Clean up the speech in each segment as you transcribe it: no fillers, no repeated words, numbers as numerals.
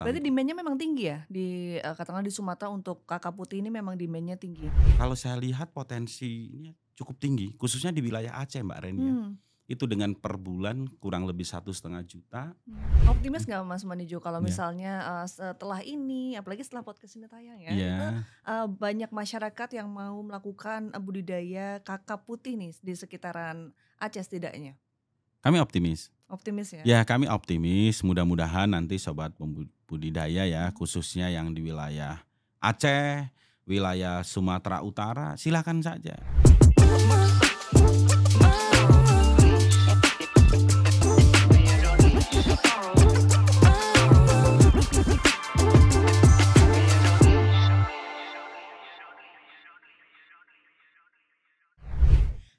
Berarti Tantu demand-nya memang tinggi ya di, katakanlah di Sumatera untuk kakap putih ini memang demand-nya tinggi? kalau saya lihat potensinya cukup tinggi, khususnya di wilayah Aceh, Mbak Reni ya. Mmm, Itu dengan per bulan kurang lebih 1,5 juta. Optimis Mmm, nggak Mas Manijo kalau iya misalnya, setelah ini apalagi setelah podcast ini tayang ya, itu, iya, banyak masyarakat yang mau melakukan, budidaya kakap putih nih di sekitaran Aceh setidaknya? kami optimis. Optimis ya? Ya kami optimis, mudah-mudahan nanti sobat budidaya ya, Mhm. khususnya yang di wilayah Aceh, wilayah Sumatera Utara, silakan saja.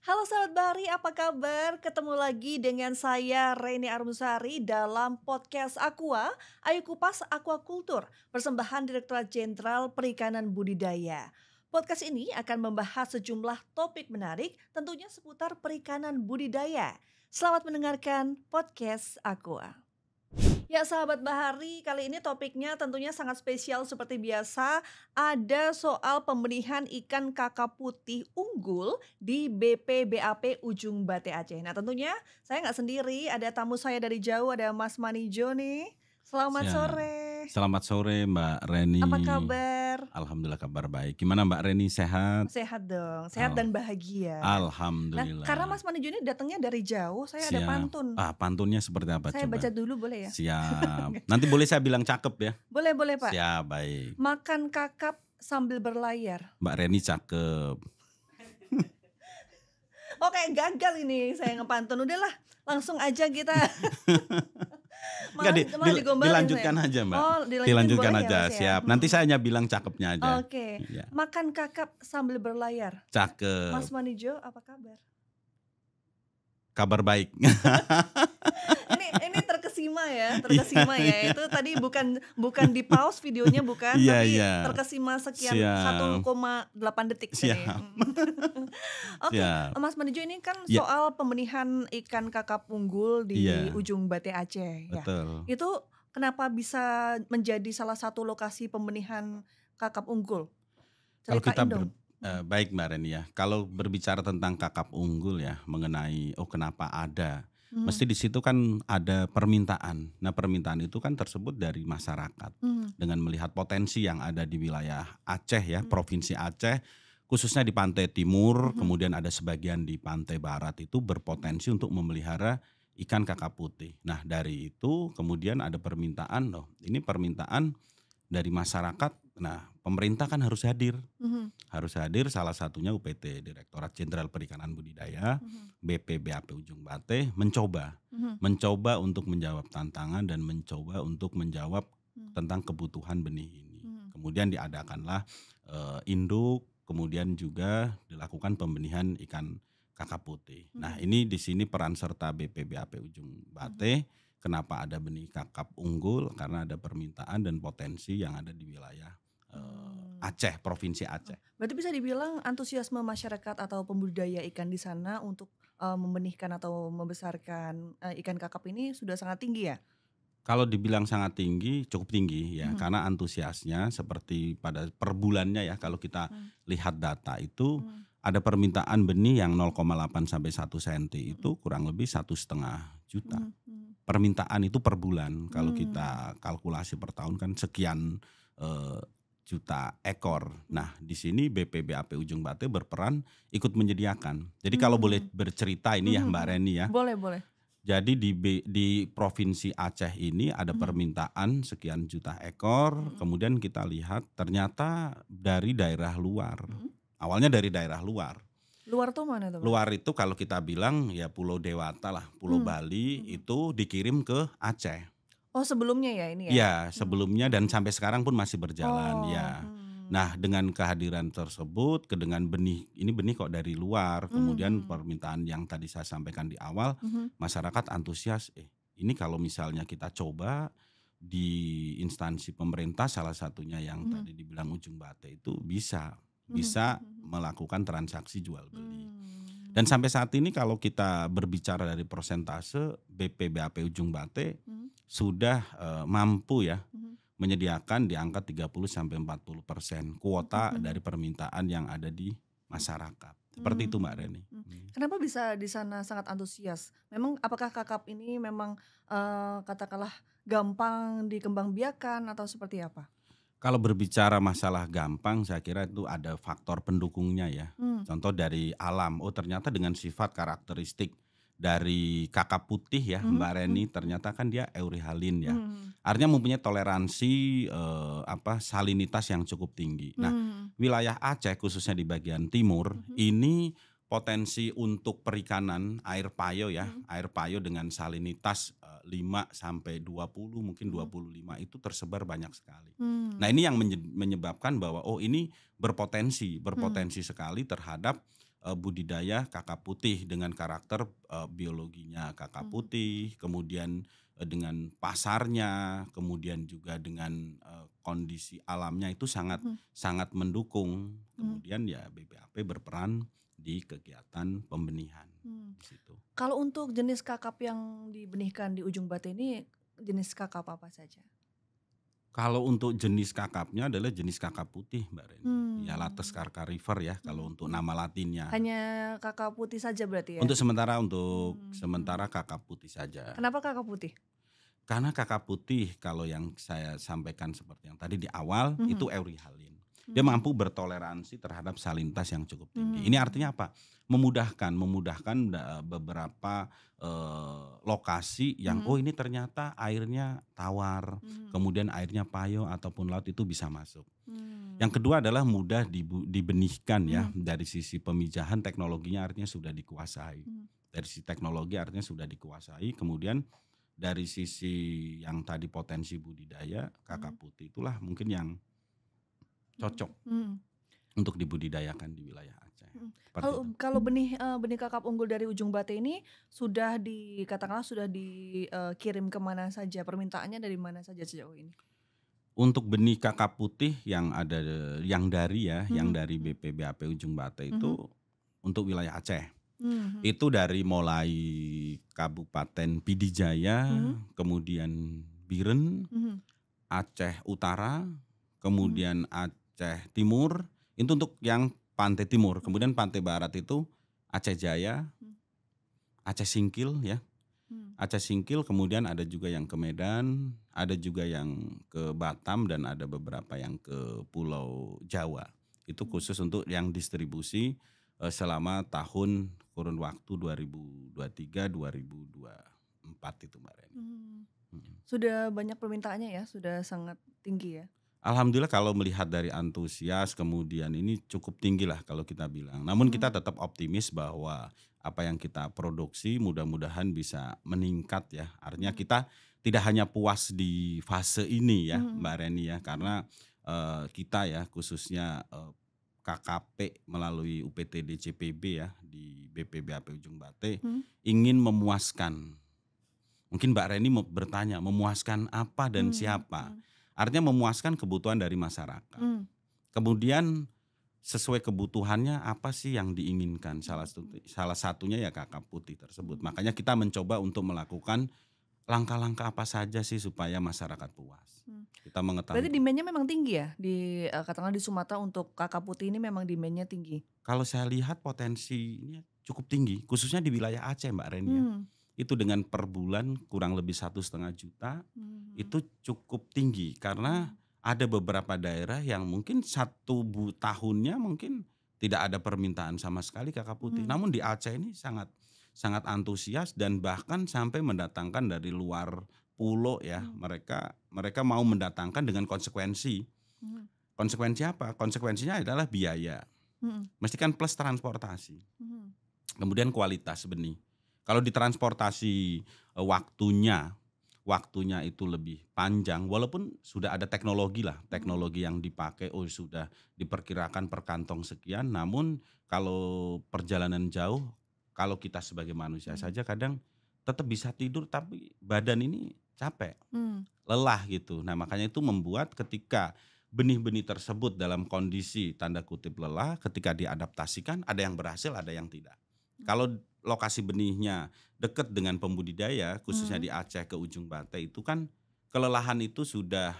Halo sahabat Bahari, apa kabar? Ketemu lagi dengan saya Reni Armusari dalam podcast Aqua, Ayo Kupas Aquacultur, persembahan Direktorat Jenderal Perikanan Budidaya. Podcast ini akan membahas sejumlah topik menarik, tentunya seputar perikanan budidaya. Selamat mendengarkan podcast Aqua. Ya sahabat Bahari, kali ini topiknya tentunya sangat spesial seperti biasa. Ada soal pembenihan ikan kakap putih unggul di BPBAP Ujung Bate Aceh. Nah tentunya saya nggak sendiri, ada tamu saya dari jauh, ada Mas Manijo nih. Selamat Siap. sore, Selamat sore Mbak apa Reni. kabar? Alhamdulillah kabar baik. Gimana Mbak Reni, sehat? Sehat dong, sehat Al dan bahagia. Nah karena Alhamdulillah. Mas Manijo ini datangnya dari jauh, saya ada Siap. pantun. Pantunnya seperti apa Saya baca coba? dulu boleh ya? Siap. Nanti boleh saya bilang cakep ya? Boleh boleh Pak. Siap, baik. Makan kakap sambil berlayar. Mbak Reni cakep. Oh kayak gagal ini saya ngepantun, udahlah langsung aja kita Enggak, malah digombalin saya. dilanjutkan aja Mbak. Oh dilanjutin Dilanjutkan boleh ya aja, Mas ya? siap. Nanti saya hanya bilang cakepnya aja. Oke, Iya, makan kakap sambil berlayar. Mas cakep. Manijo apa kabar? Kabar baik. Ini terkesima ya, Iya. itu tadi bukan bukan di-pause videonya bukan, Iya tapi iya. terkesima sekian Siap 1,8 detik tadi. siap Oke, siap. Mas Manijo ini kan Iya soal pembenihan ikan kakap unggul di iya, ujung Bate Aceh ya. betul. Itu kenapa bisa menjadi salah satu lokasi pembenihan kakap unggul? Kalau kita Ceritain dong. Mhm, baik Mbak Reni ya, kalau berbicara tentang kakap unggul ya, mengenai, oh kenapa ada, mhm, mesti di situ kan ada permintaan. Nah permintaan itu kan tersebut dari masyarakat, mhm, dengan melihat potensi yang ada di wilayah Aceh ya, mhm, provinsi Aceh, khususnya di pantai timur, mhm, kemudian ada sebagian di pantai barat itu berpotensi untuk memelihara ikan kakap putih. Nah dari itu kemudian ada permintaan, loh ini permintaan dari masyarakat. Nah pemerintah kan mhm, harus hadir, salah satunya UPT, Direktorat Jenderal Perikanan Budidaya, mhm, BPBAP Ujung Bate, mencoba mhm, mencoba untuk menjawab tantangan dan mencoba untuk menjawab mhm, tentang kebutuhan benih ini. mhm, Kemudian diadakanlah induk, kemudian juga dilakukan pembenihan ikan kakap putih. Nah mhm, ini di sini peran serta BPBAP Ujung mhm. Bate. Kenapa ada benih kakap unggul? Karena ada permintaan dan potensi yang ada di wilayah Mmm. Aceh, provinsi Oh, Aceh. berarti bisa dibilang antusiasme masyarakat atau pembudidaya ikan di sana untuk, membenihkan atau membesarkan, ikan kakap ini sudah sangat tinggi ya? Kalau dibilang sangat tinggi, cukup tinggi ya, Mhm, karena antusiasnya seperti pada per bulannya ya, kalau kita mhm, lihat data itu mhm, ada permintaan benih yang 0,8 sampai 1 senti mhm, itu kurang lebih 1,5 juta. mhm, mhm. Permintaan itu per bulan, kalau Mmm, kita kalkulasi per tahun kan sekian eh, juta ekor. mhm, Nah, di sini BPBAP Ujung Bate berperan ikut menyediakan. Jadi kalau boleh mmm, bercerita ini ya mhm, Mbak mhm. Reni ya. Boleh boleh. Jadi di provinsi Aceh ini ada Mhm, permintaan sekian juta ekor, mhm, kemudian kita lihat ternyata dari daerah luar. mhm. Awalnya dari daerah luar. Luar tuh mana tuh, Mas? Luar itu kalau kita bilang ya Pulau Dewata lah, Pulau Mmm, Bali mhm. itu dikirim ke Aceh. Oh sebelumnya ya ini ya? Ya, Mhm, sebelumnya dan mhm. sampai sekarang pun masih berjalan, Oh, ya. Nah, dengan kehadiran tersebut, dengan benih, ini benih kok dari luar, kemudian mhm, permintaan yang tadi saya sampaikan di awal, mhm, masyarakat antusias, ini kalau misalnya kita coba di instansi pemerintah salah satunya yang mhm, tadi dibilang Ujung Bate itu bisa mhm, bisa mhm, mhm. melakukan transaksi jual beli. Mmm, Dan sampai saat ini kalau kita berbicara dari persentase BPBAP Ujung Bate mhm, sudah mampu ya mhm. menyediakan di angka 30-40% kuota Mhm. dari permintaan yang ada di masyarakat. Seperti Mmm, itu Mbak Reni. mhm. Kenapa bisa di sana sangat antusias? Memang apakah Kakap ini memang, katakanlah gampang dikembangbiakan atau seperti apa? Kalau berbicara masalah gampang, saya kira itu ada faktor pendukungnya ya. Mmm, Contoh dari alam, oh ternyata dengan sifat karakteristik dari kakap putih ya mhm Mbak mhm Reni, mhm ternyata kan dia euryhalin ya. mhm Artinya mempunyai toleransi salinitas yang cukup tinggi. Nah, mhm wilayah Aceh khususnya di bagian timur mhm ini potensi untuk perikanan air payo ya, mhm air payo dengan salinitas 5 sampai 20 mungkin mhm 25 itu tersebar banyak sekali. Nah, mmm, ini yang menyebabkan bahwa oh ini berpotensi mhm berpotensi sekali terhadap budidaya kakap putih dengan karakter biologinya kakap mhm putih, kemudian dengan pasarnya, kemudian juga dengan kondisi alamnya itu sangat mhm sangat mendukung. mhm Kemudian ya BPAP berperan di kegiatan pembenihan mhm. di situ. Kalau untuk jenis kakap yang dibenihkan di Ujung Batu ini, jenis kakap apa saja? Kalau untuk jenis kakapnya adalah jenis kakap putih Mbak Reni. Ya Lattes Mmm, carcarifer ya kalau mhm untuk mhm. nama latinnya. Hanya kakap putih saja berarti ya? Untuk Mhm. sementara kakap putih saja. Kenapa kakap putih? Karena kakap putih kalau yang saya sampaikan seperti yang tadi di awal Mhm itu euryhalin. Dia mhm mampu bertoleransi terhadap salinitas yang cukup tinggi. Ini artinya mhm apa? Memudahkan beberapa lokasi yang oh mhm ini ternyata airnya tawar, mhm kemudian airnya payo ataupun laut itu bisa masuk. mmm, Yang kedua adalah mudah dibenihkan ya mhm dari sisi pemijahan teknologinya artinya sudah dikuasai. mhm Dari sisi teknologi artinya sudah dikuasai, kemudian dari sisi yang tadi potensi budidaya, kakap mhm putih itulah mungkin yang mhm cocok mhm untuk dibudidayakan di wilayah Aceh, mhm. seperti Kalau itu. kalau benih kakap unggul dari Ujung Batu ini sudah katakanlah sudah dikirim ke mana saja? Permintaannya dari mana saja sejauh ini? Untuk benih kakap putih yang Mhm dari mhm BPBAP Ujung Bate itu mhm untuk wilayah Aceh. mhm Itu dari mulai Kabupaten Pidijaya, mhm kemudian Biren, mhm Aceh Utara, mhm kemudian Aceh Timur, itu untuk yang pantai timur. mhm Kemudian pantai barat itu Aceh Jaya, mhm Aceh Singkil ya. mhm Aceh Singkil kemudian ada juga yang ke Medan, ada juga yang ke Batam dan ada beberapa yang ke Pulau Jawa. Itu mhm khusus untuk yang distribusi selama tahun kurun waktu 2023 2024 itu Mbak Reni. mhm. Mhm. Sudah banyak permintaannya ya? Sudah sangat tinggi ya? Alhamdulillah kalau melihat dari antusias kemudian ini cukup tinggi lah kalau kita bilang. Namun kita Mmm, tetap optimis bahwa apa yang kita produksi mudah-mudahan bisa meningkat ya. Artinya mhm kita tidak hanya puas di fase ini ya mhm Mbak Reni ya. mhm Karena kita ya khususnya KKP melalui UPTD CPB ya di BPBAP Ujung Bate mhm ingin memuaskan. Mungkin Mbak Reni mau bertanya, memuaskan apa dan mhm siapa? mhm Artinya memuaskan kebutuhan dari masyarakat. mhm Kemudian sesuai kebutuhannya apa sih yang diinginkan? mhm mhm Salah satunya ya kakap putih tersebut. mhm. Makanya kita mencoba untuk melakukan langkah-langkah apa saja sih supaya masyarakat puas. Mmm. Kita Berarti mengetahui. demand-nya memang tinggi ya katakanlah di Sumatera untuk kakap putih ini memang demand-nya tinggi? Kalau saya lihat potensinya cukup tinggi, khususnya di wilayah Aceh Mbak Reni ya. Mmm, Itu dengan per bulan kurang lebih 1,5 juta, mhm itu cukup tinggi karena mhm ada beberapa daerah yang mungkin tahunnya mungkin tidak ada permintaan sama sekali kakak putih. mhm Namun di Aceh ini sangat sangat antusias dan bahkan sampai mendatangkan dari luar pulau ya. mhm Mereka mereka mau mendatangkan dengan konsekuensi. mhm Konsekuensi apa? Konsekuensinya adalah biaya. mhm Mesti kan plus transportasi. mhm Kemudian kualitas benih. Kalau di transportasi waktunya itu lebih panjang walaupun sudah ada teknologi lah, mhm teknologi yang dipakai oh sudah diperkirakan per kantong sekian, namun kalau perjalanan jauh, kalau kita sebagai manusia mhm saja kadang tetap bisa tidur tapi badan ini capek, mmm, lelah gitu. Nah, makanya itu membuat ketika benih-benih tersebut dalam kondisi tanda kutip lelah, ketika diadaptasikan ada yang berhasil, ada yang tidak. Kalau lokasi benihnya dekat dengan pembudidaya, khususnya mhm di Aceh ke Ujung Bate itu kan kelelahan itu sudah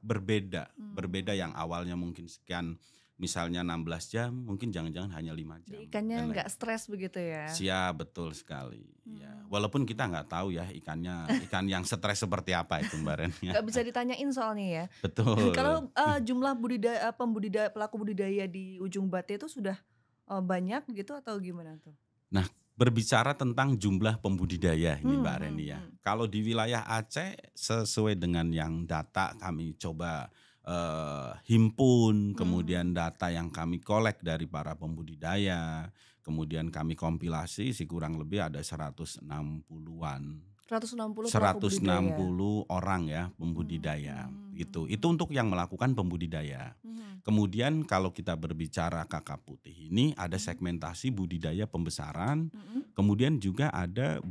berbeda. Berbeda Hmm. yang awalnya mungkin sekian, misalnya 16 jam, mungkin jangan-jangan hanya 5 Jadi jam ikannya dan lain. nggak stres begitu ya? Siap, betul sekali. Ya, walaupun kita Hmm. nggak tahu ya ikan yang stres seperti apa itu Mbak Ren ya. Nggak bisa ditanyain soalnya ya. Betul. Kalau, jumlah pelaku budidaya di Ujung Bate itu sudah, banyak gitu atau gimana tuh? Nah, berbicara tentang jumlah pembudidaya ini Mbak Reni ya. Hmm. Kalau di wilayah Aceh sesuai dengan yang data kami coba himpun, Mhm. kemudian data yang kami kolek dari para pembudidaya, kemudian kami kompilasi kurang lebih ada 160-an. 160 pelaku budidaya? 160 orang ya pembudidaya gitu. Itu untuk yang melakukan pembudidaya. Mhm. Kemudian kalau kita berbicara kakap putih ini ada Mhm. segmentasi budidaya pembesaran, Mhm. kemudian juga ada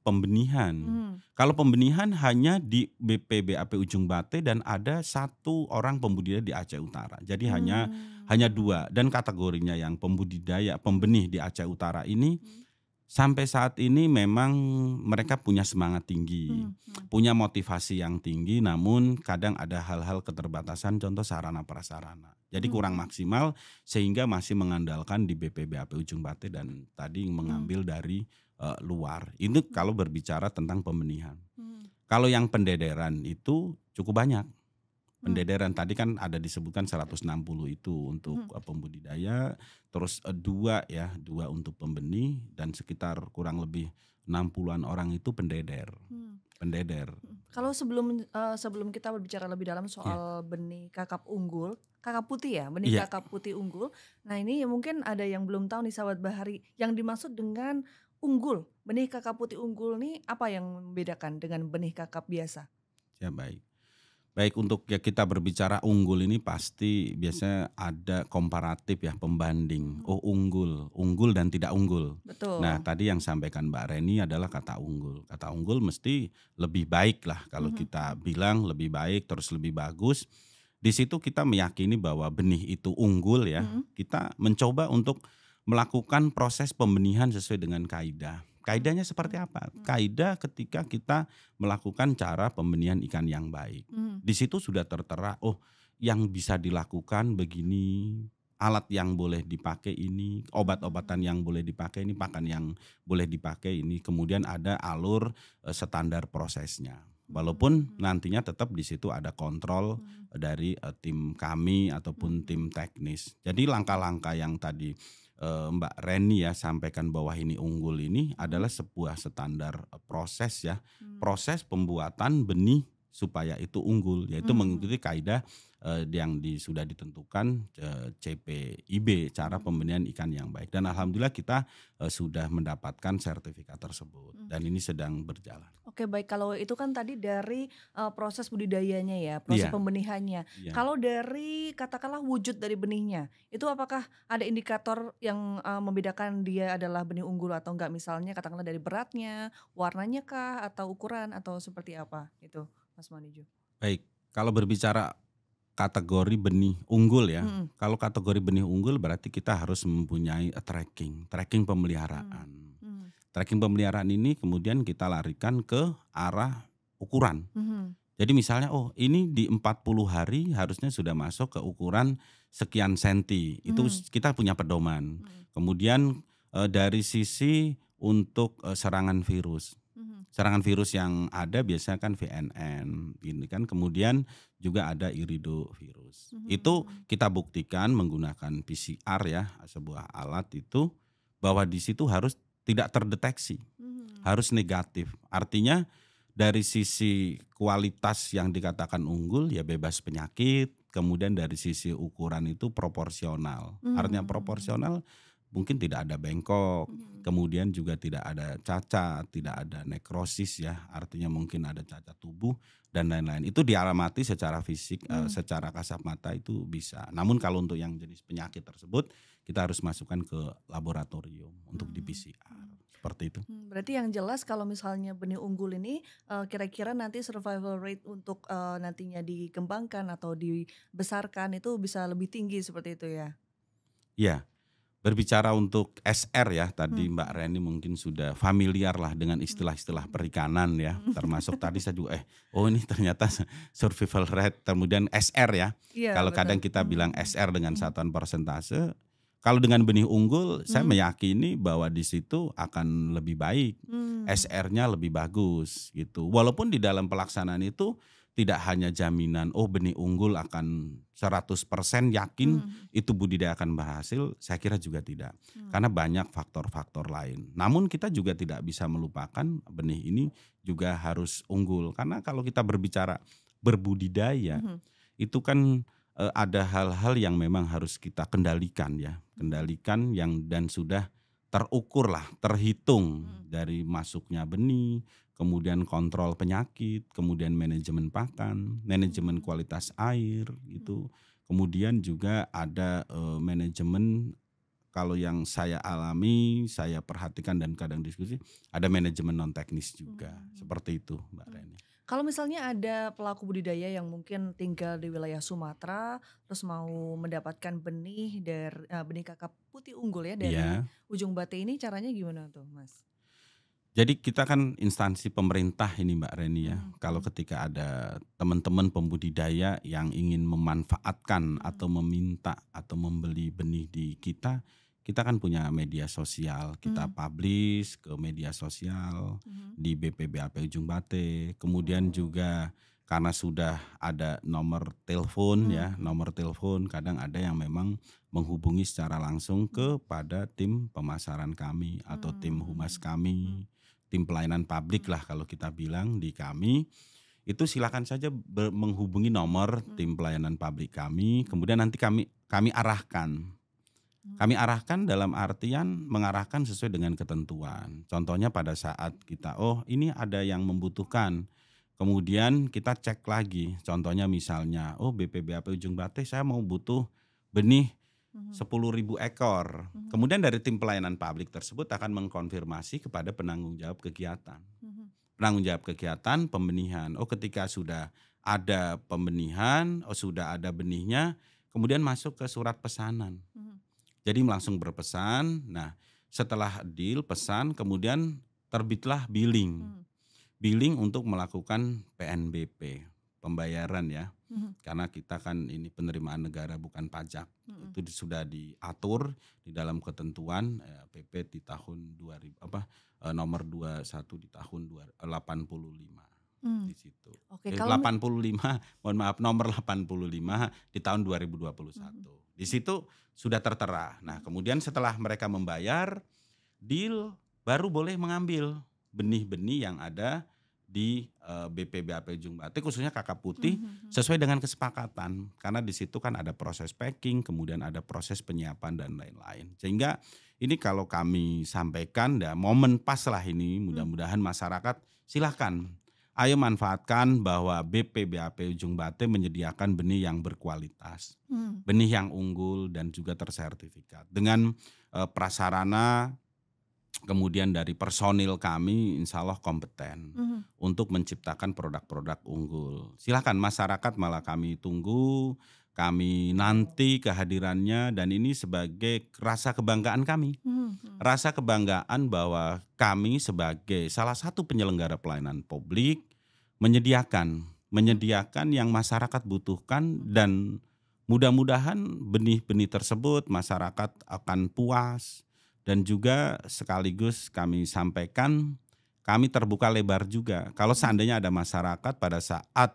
pembenihan. Mhm. Kalau pembenihan hanya di BPBAP Ujung Bate dan ada 1 orang pembudidaya di Aceh Utara. Jadi hanya 2 dan kategorinya yang pembudidaya pembenih di Aceh Utara ini Mhm. sampai saat ini memang mereka punya semangat tinggi, Mhm. Mhm. punya motivasi yang tinggi, namun kadang ada hal-hal keterbatasan contoh sarana prasarana. Jadi kurang Mhm. maksimal sehingga masih mengandalkan di BPBAP Ujung Bate dan tadi Mhm. mengambil dari luar. Ini Mhm. kalau berbicara tentang pembenihan. Mhm. Kalau yang pendederan itu cukup banyak. Mhm. Pendederan tadi kan ada disebutkan 160 itu untuk Mhm. pembudidaya, terus 2 untuk pembenih dan sekitar kurang lebih 60-an orang itu pendeder. Mhm. Pendeder. Mhm. Kalau sebelum kita berbicara lebih dalam Iya. soal benih kakap unggul, kakap putih ya, benih Iya. kakap putih unggul. Nah ini mungkin ada yang belum tahu nih sahabat Bahari, yang dimaksud dengan unggul, benih kakap putih unggul nih apa yang membedakan dengan benih kakap biasa? Ya baik. Baik untuk ya kita berbicara unggul ini pasti biasanya ada komparatif ya pembanding. Mhm. Oh unggul dan tidak unggul. Nah Betul. tadi yang sampaikan Mbak Reni adalah kata unggul. Kata unggul mesti lebih baik lah kalau Mhm. kita bilang lebih baik terus lebih bagus. Di situ kita meyakini bahwa benih itu unggul ya. Mhm. Kita mencoba untuk melakukan proses pembenihan sesuai dengan kaidah. Mhm. Kaidahnya seperti Mhm. apa? Mhm. Kaidah ketika kita melakukan cara pembenihan ikan yang baik. Mhm. Di situ sudah tertera, oh yang bisa dilakukan begini, alat yang boleh dipakai ini, obat-obatan yang boleh dipakai ini, pakan yang boleh dipakai ini, kemudian ada alur standar prosesnya. Walaupun Mhm. nantinya tetap di situ ada kontrol Mhm. dari tim kami ataupun Mhm. tim teknis. Jadi langkah-langkah yang tadi Mbak Reni ya sampaikan bahwa ini unggul ini Mhm. adalah sebuah standar proses ya, Mhm. proses pembuatan benih supaya itu unggul, yaitu Mhm. mengikuti kaidah yang sudah ditentukan CPIB, cara Mhm. pembenihan ikan yang baik. Dan Mhm. alhamdulillah kita sudah mendapatkan sertifikat tersebut Mhm. dan ini sedang berjalan. Oke baik, kalau itu kan tadi dari, proses budidayanya ya, proses Iya, pembenihannya. iya. Kalau dari katakanlah wujud dari benihnya, itu apakah ada indikator yang, membedakan dia adalah benih unggul atau enggak? Misalnya katakanlah dari beratnya, warnanya kah, atau ukuran, atau seperti apa itu, Mas Manijo? Baik, kalau berbicara kategori benih unggul ya, Mhm. kalau kategori benih unggul berarti kita harus mempunyai tracking Mmm. pemeliharaan. Mhm. Tracking pemeliharaan ini kemudian kita larikan ke arah ukuran. Mhm. Jadi misalnya, oh ini di 40 hari harusnya sudah masuk ke ukuran sekian senti, itu Mhm. kita punya pedoman. Mhm. Kemudian dari sisi untuk serangan virus. Mhm. Serangan virus yang ada biasanya kan VNN, ini kan kemudian juga ada iridovirus. Itu Mhm. kita buktikan menggunakan PCR ya, sebuah alat itu bahwa di situ harus tidak terdeteksi, Mhm. harus negatif. Artinya dari sisi kualitas yang dikatakan unggul ya bebas penyakit, kemudian dari sisi ukuran itu proporsional. Artinya Mmm. proporsional mungkin tidak ada bengkok, Mhm. kemudian juga tidak ada cacat, tidak ada nekrosis ya, artinya mungkin ada cacat tubuh dan lain-lain. Itu diamati secara fisik, Mhm. secara kasat mata itu bisa. Namun kalau untuk yang jenis penyakit tersebut kita harus masukkan ke laboratorium untuk di Mmm. PCR, Mhm. seperti itu. Berarti yang jelas kalau misalnya benih unggul ini, kira-kira nanti survival rate untuk, nantinya dikembangkan atau dibesarkan itu bisa lebih tinggi seperti itu ya? Ya. Berbicara untuk SR ya, tadi Mbak Reni mungkin sudah familiar lah dengan istilah-istilah perikanan ya, termasuk tadi saya juga oh ini ternyata survival rate, kemudian SR ya. Iya Kalau betul. kadang kita bilang SR dengan satuan persentase, kalau dengan benih unggul saya meyakini bahwa di situ akan lebih baik, SR-nya lebih bagus gitu. Walaupun di dalam pelaksanaan itu tidak hanya jaminan benih unggul akan 100% yakin itu budidaya akan berhasil, saya kira juga tidak. Karena banyak faktor-faktor lain. Namun kita juga tidak bisa melupakan benih ini juga harus unggul. Karena kalau kita berbicara berbudidaya, itu kan ada hal-hal yang memang harus kita kendalikan ya. Kendalikan yang dan sudah terukur lah, terhitung dari masuknya benih, kemudian kontrol penyakit, kemudian manajemen pakan, manajemen kualitas air itu, kemudian juga ada manajemen kalau yang saya alami, saya perhatikan dan kadang diskusi, ada manajemen non teknis juga, seperti itu Mbak Reni. Kalau misalnya ada pelaku budidaya yang mungkin tinggal di wilayah Sumatera, terus mau mendapatkan benih dari benih kakap putih unggul ya dari Iya. Ujung Bate ini, caranya gimana tuh, Mas? Jadi kita kan instansi pemerintah ini Mbak Reni ya. Kalau ketika ada teman-teman pembudidaya yang ingin memanfaatkan atau meminta atau membeli benih di kita kan punya media sosial. Kita publish ke media sosial di BPBAP Ujung Bate. Kemudian juga karena sudah ada nomor telepon ya, nomor telepon kadang ada yang memang menghubungi secara langsung kepada tim pemasaran kami atau tim humas kami. Tim pelayanan publik lah kalau kita bilang di kami, itu silakan saja menghubungi nomor tim pelayanan publik kami, kemudian nanti kami arahkan. Kami arahkan dalam artian mengarahkan sesuai dengan ketentuan. Contohnya pada saat kita, ini ada yang membutuhkan, kemudian kita cek lagi. Contohnya misalnya, BPBAP Ujung Bate saya mau butuh benih 10.000 ekor. Kemudian dari tim pelayanan publik tersebut akan mengkonfirmasi kepada penanggung jawab kegiatan. Penanggung jawab kegiatan pembenihan. Ketika sudah ada pembenihan, sudah ada benihnya, kemudian masuk ke surat pesanan. Jadi langsung berpesan. Nah, setelah deal pesan, kemudian terbitlah billing. Billing untuk melakukan PNBP, pembayaran ya. Karena kita kan ini penerimaan negara bukan pajak. Itu sudah diatur di dalam ketentuan PP di tahun 2000 nomor 21 di tahun 85 di situ. Oke, kalau 85, mohon maaf, nomor 85 di tahun 2021. Di situ sudah tertera. Nah, kemudian setelah mereka membayar, deal baru boleh mengambil benih-benih yang ada di BPBAP Ujung Bate khususnya kakap putih sesuai dengan kesepakatan, karena di situ kan ada proses packing, kemudian ada proses penyiapan dan lain-lain. Sehingga ini kalau kami sampaikan momen pas lah ini, mudah-mudahan masyarakat silahkan ayo manfaatkan bahwa BPBAP Ujung Bate menyediakan benih yang berkualitas, benih yang unggul dan juga tersertifikat dengan prasarana. Kemudian dari personil kami insya Allah kompeten untuk menciptakan produk-produk unggul. Silakan masyarakat malah kami tunggu, kami nanti kehadirannya dan ini sebagai rasa kebanggaan kami. Rasa kebanggaan bahwa kami sebagai salah satu penyelenggara pelayanan publik menyediakan yang masyarakat butuhkan dan mudah-mudahan benih-benih tersebut masyarakat akan puas. Dan juga sekaligus kami sampaikan, kami terbuka lebar juga. Kalau seandainya ada masyarakat pada saat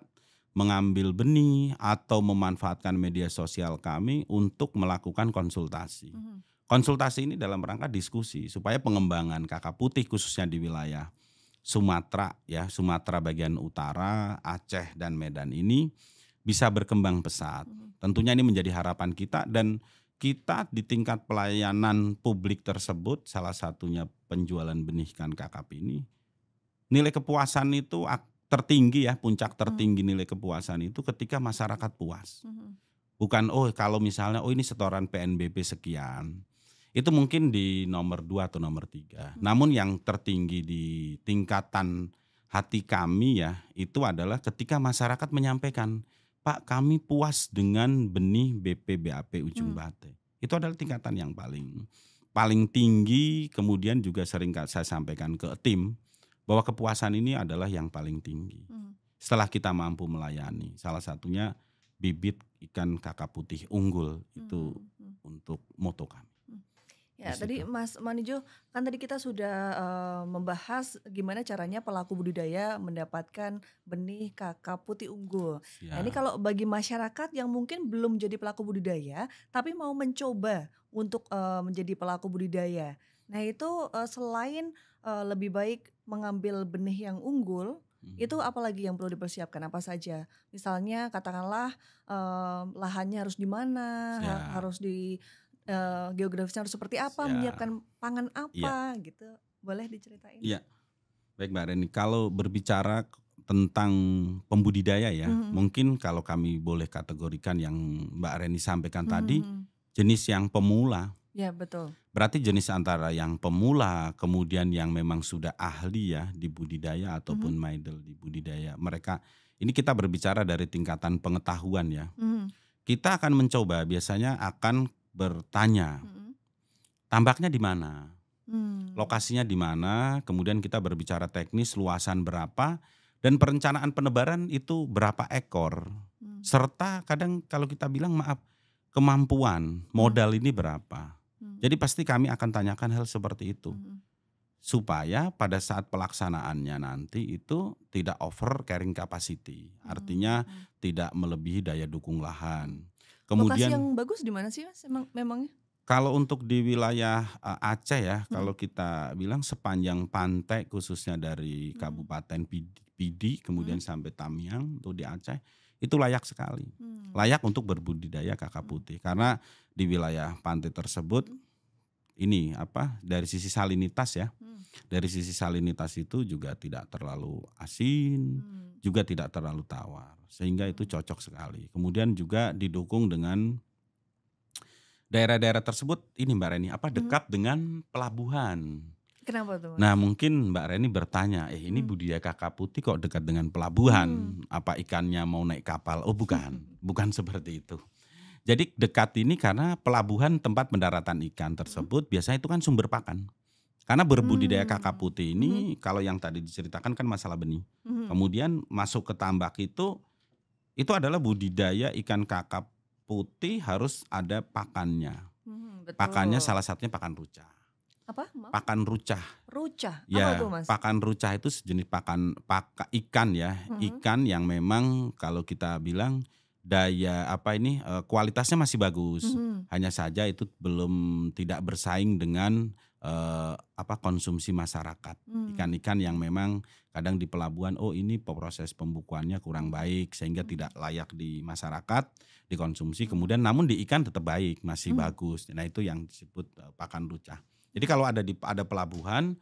mengambil benih atau memanfaatkan media sosial kami untuk melakukan konsultasi. Konsultasi ini dalam rangka diskusi supaya pengembangan kakap putih khususnya di wilayah Sumatera ya, Sumatera bagian utara, Aceh dan Medan ini bisa berkembang pesat. Tentunya ini menjadi harapan kita dan kita di tingkat pelayanan publik tersebut, salah satunya penjualan benih ikan kakap ini, nilai kepuasan itu tertinggi ya, puncak tertinggi nilai kepuasan itu ketika masyarakat puas. Bukan kalau misalnya ini setoran PNBP sekian, itu mungkin di nomor 2 atau nomor 3. Namun yang tertinggi di tingkatan hati kami ya, itu adalah ketika masyarakat menyampaikan, Pak, kami puas dengan benih BPBAP Ujung Bate. itu adalah tingkatan yang paling tinggi. Kemudian juga sering saya sampaikan ke tim bahwa kepuasan ini adalah yang paling tinggi. Setelah kita mampu melayani, salah satunya bibit ikan kakap putih unggul itu untuk moto kami. Ya, tadi Mas Manijo, kan tadi kita sudah membahas gimana caranya pelaku budidaya mendapatkan benih kakap putih unggul. Nah, ini kalau bagi masyarakat yang mungkin belum jadi pelaku budidaya, tapi mau mencoba untuk menjadi pelaku budidaya. Nah, itu selain lebih baik mengambil benih yang unggul, itu apalagi yang perlu dipersiapkan? Apa saja? Misalnya katakanlah lahannya harus di mana, harus di geografisnya harus seperti apa, menyiapkan pangan apa gitu, boleh diceritain? Iya, baik Mbak Reni. Kalau berbicara tentang pembudidaya ya, mungkin kalau kami boleh kategorikan yang Mbak Reni sampaikan tadi, jenis yang pemula. Ya, betul. Berarti jenis antara yang pemula, kemudian yang memang sudah ahli ya di budidaya ataupun maidel di budidaya. Mereka, ini kita berbicara dari tingkatan pengetahuan ya. Kita akan mencoba, biasanya akan bertanya, tambaknya di mana, lokasinya di mana, kemudian kita berbicara teknis, luasan berapa, dan perencanaan penebaran itu berapa ekor, serta kadang kalau kita bilang kemampuan modal ini berapa. Jadi pasti kami akan tanyakan hal seperti itu, supaya pada saat pelaksanaannya nanti itu tidak over carrying capacity, artinya tidak melebihi daya dukung lahan. Kemudian, lokasi yang bagus di mana sih Mas memangnya? Kalau untuk di wilayah Aceh ya, kalau kita bilang sepanjang pantai khususnya dari Kabupaten Pidi kemudian sampai Tamiang itu di Aceh, itu layak sekali. Layak untuk berbudidaya kakap putih karena di wilayah pantai tersebut ini dari sisi salinitas ya. Dari sisi salinitas itu juga tidak terlalu asin, juga tidak terlalu tawar. Sehingga itu cocok sekali. Kemudian juga didukung dengan daerah-daerah tersebut ini Mbak Reni, dekat dengan pelabuhan. Kenapa tuh Mas? Nah mungkin Mbak Reni bertanya, ini budidaya kakap putih kok dekat dengan pelabuhan? Apa ikannya mau naik kapal? Oh bukan, bukan seperti itu. Jadi dekat ini karena pelabuhan tempat pendaratan ikan tersebut biasanya itu kan sumber pakan. Karena berbudidaya kakap putih ini kalau yang tadi diceritakan kan masalah benih. Kemudian masuk ke tambak itu adalah budidaya ikan kakap putih harus ada pakannya. Betul. Pakannya salah satunya pakan rucah. Apa? Pakan rucah. Rucah? Ya, apa tuh Mas? pakan rucah itu sejenis ikan ya. Ikan yang memang kalau kita bilang kualitasnya masih bagus. Hanya saja itu belum tidak bersaing dengan konsumsi masyarakat. Ikan-ikan yang memang kadang di pelabuhan ini proses pembukuannya kurang baik sehingga tidak layak di masyarakat dikonsumsi. Kemudian namun di ikan tetap baik, masih bagus. Nah itu yang disebut pakan rucah. Jadi kalau ada pelabuhan,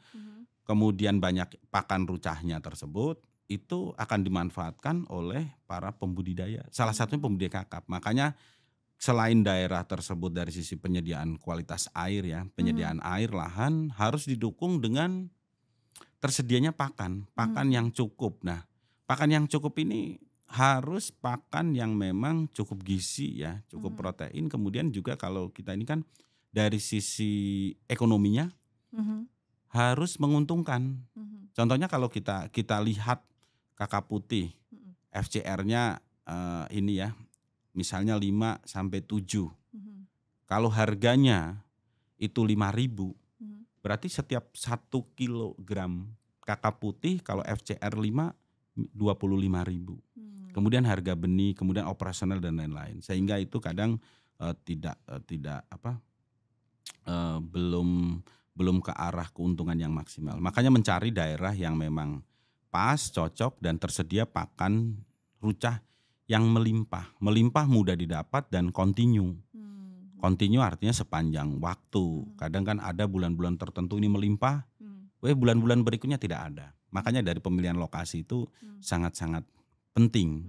kemudian banyak pakan rucahnya tersebut, itu akan dimanfaatkan oleh para pembudidaya. Salah satunya pembudidaya kakap. Makanya selain daerah tersebut dari sisi penyediaan kualitas air ya, penyediaan air, lahan harus didukung dengan tersedianya pakan yang cukup. Nah, pakan yang cukup ini harus pakan yang memang cukup gizi ya, cukup protein. Kemudian juga kalau kita ini kan dari sisi ekonominya harus menguntungkan. Contohnya kalau kita lihat kakap putih, FCR-nya ini ya, misalnya 5 sampai 7. Kalau harganya itu 5.000, berarti setiap 1 kilogram kakap putih kalau FCR 5 25.000. Kemudian harga benih, kemudian operasional dan lain-lain. Sehingga itu kadang belum ke arah keuntungan yang maksimal. Makanya mencari daerah yang memang pas, cocok dan tersedia pakan rucah yang melimpah. Melimpah mudah didapat dan kontinu. Kontinu artinya sepanjang waktu. Kadang kan ada bulan-bulan tertentu ini melimpah, bulan-bulan berikutnya tidak ada. Makanya dari pemilihan lokasi itu sangat-sangat penting.